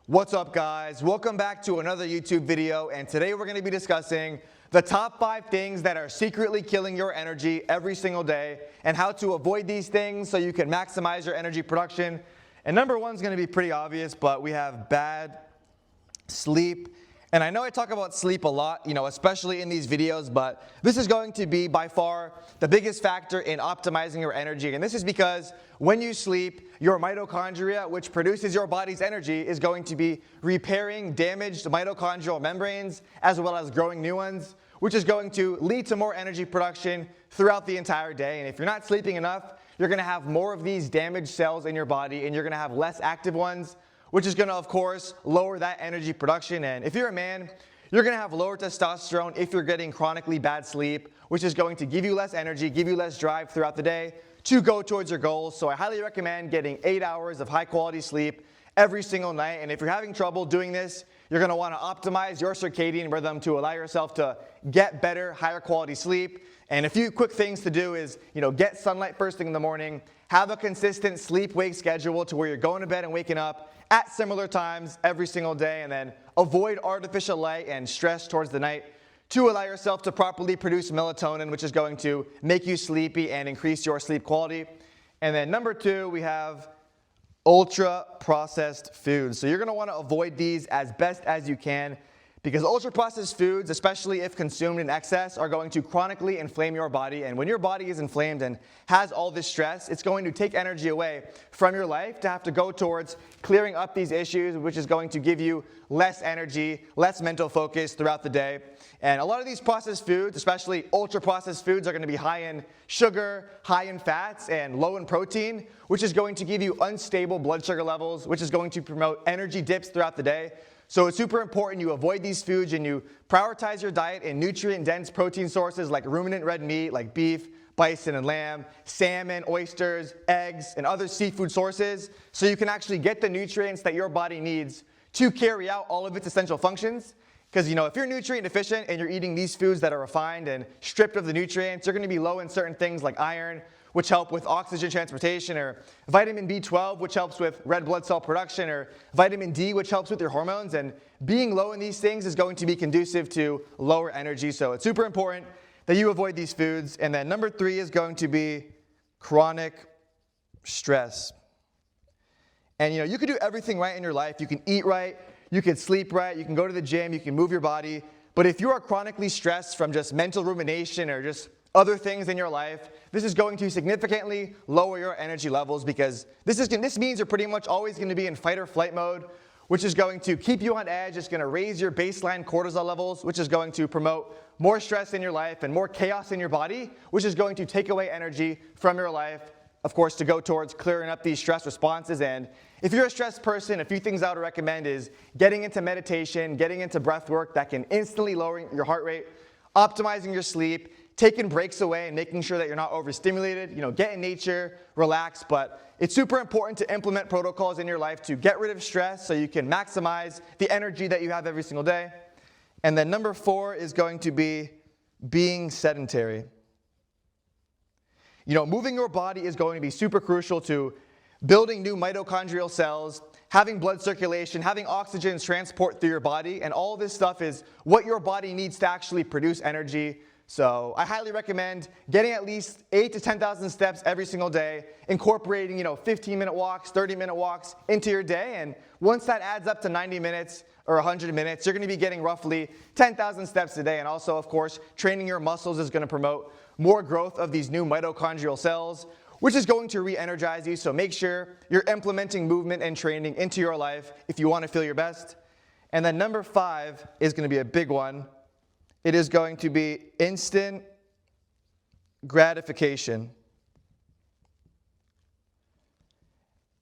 What's up, guys? Welcome back to another YouTube video, and today we're going to be discussing the top 5 things that are secretly killing your energy every single day and how to avoid these things so you can maximize your energy production. And number 1 is going to be pretty obvious, but we have bad sleep. And I know I talk about sleep a lot, especially in these videos, but this is going to be by far the biggest factor in optimizing your energy. And this is because when you sleep, your mitochondria, which produces your body's energy, is going to be repairing damaged mitochondrial membranes as well as growing new ones, which is going to lead to more energy production throughout the entire day. And if you're not sleeping enough, you're going to have more of these damaged cells in your body and you're going to have less active ones, which is going to, of course, lower that energy production. And if you're a man, you're going to have lower testosterone if you're getting chronically bad sleep, which is going to give you less energy, give you less drive throughout the day to go towards your goals. So I highly recommend getting 8 hours of high quality sleep every single night. And if you're having trouble doing this, you're going to want to optimize your circadian rhythm to allow yourself to get better, higher quality sleep. And a few quick things to do is, get sunlight first thing in the morning, have a consistent sleep-wake schedule to where you're going to bed and waking up at similar times every single day, and then avoid artificial light and stress towards the night to allow yourself to properly produce melatonin, which is going to make you sleepy and increase your sleep quality. And then number 2, we have ultra-processed foods. So you're going to want to avoid these as best as you can, because ultra-processed foods, especially if consumed in excess, are going to chronically inflame your body. And when your body is inflamed and has all this stress, it's going to take energy away from your life to have to go towards clearing up these issues, which is going to give you less energy, less mental focus throughout the day. And a lot of these processed foods, especially ultra-processed foods, are going to be high in sugar, high in fats, and low in protein, which is going to give you unstable blood sugar levels, which is going to promote energy dips throughout the day. So it's super important you avoid these foods and you prioritize your diet in nutrient-dense protein sources like ruminant red meat, like beef, bison and lamb, salmon, oysters, eggs, and other seafood sources, so you can actually get the nutrients that your body needs to carry out all of its essential functions. Because if you're nutrient deficient and you're eating these foods that are refined and stripped of the nutrients, you're going to be low in certain things like iron, which help with oxygen transportation, or vitamin B12, which helps with red blood cell production, or vitamin D, which helps with your hormones. And being low in these things is going to be conducive to lower energy. So it's super important that you avoid these foods. And then number 3 is going to be chronic stress. And you can do everything right in your life. You can eat right, you can sleep right, you can go to the gym, you can move your body. But if you are chronically stressed from just mental rumination or just other things in your life, this is going to significantly lower your energy levels, because this means you're pretty much always going to be in fight or flight mode, which is going to keep you on edge. It's going to raise your baseline cortisol levels, which is going to promote more stress in your life and more chaos in your body, which is going to take away energy from your life, of course, to go towards clearing up these stress responses. And if you're a stressed person, a few things I would recommend is getting into meditation, getting into breath work that can instantly lower your heart rate, optimizing your sleep, taking breaks away and making sure that you're not overstimulated, get in nature, relax. But it's super important to implement protocols in your life to get rid of stress so you can maximize the energy that you have every single day. And then number 4 is going to be being sedentary. Moving your body is going to be super crucial to building new mitochondrial cells, having blood circulation, having oxygen transport through your body, and all this stuff is what your body needs to actually produce energy. So I highly recommend getting at least 8,000 to 10,000 steps every single day, incorporating 15-minute walks, 30-minute walks into your day. And once that adds up to 90 minutes or 100 minutes, you're going to be getting roughly 10,000 steps a day. And also, of course, training your muscles is going to promote more growth of these new mitochondrial cells, which is going to re-energize you. So make sure you're implementing movement and training into your life if you want to feel your best. And then number 5 is going to be a big one. It is going to be instant gratification.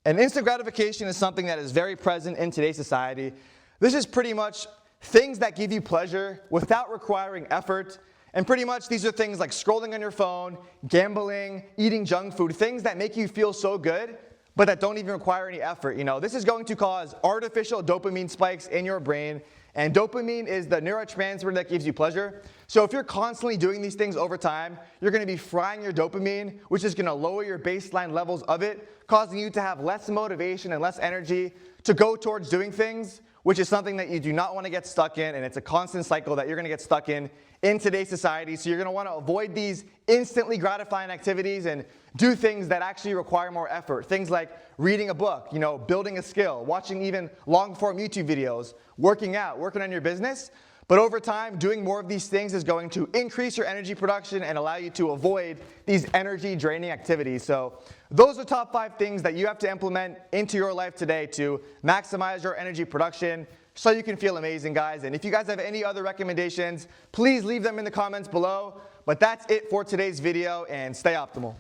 And instant gratification is something that is very present in today's society. This is pretty much things that give you pleasure without requiring effort. And pretty much these are things like scrolling on your phone, gambling, eating junk food, things that make you feel so good, but that don't even require any effort. This is going to cause artificial dopamine spikes in your brain. And dopamine is the neurotransmitter that gives you pleasure. So if you're constantly doing these things over time, you're going to be frying your dopamine, which is going to lower your baseline levels of it, causing you to have less motivation and less energy to go towards doing things, which is something that you do not want to get stuck in, and it's a constant cycle that you're going to get stuck in today's society. So you're going to want to avoid these instantly gratifying activities and do things that actually require more effort. Things like reading a book, building a skill, watching even long-form YouTube videos, working out, working on your business. But over time, doing more of these things is going to increase your energy production and allow you to avoid these energy-draining activities. So those are top 5 things that you have to implement into your life today to maximize your energy production so you can feel amazing, guys. And if you guys have any other recommendations, please leave them in the comments below. But that's it for today's video, and stay optimal.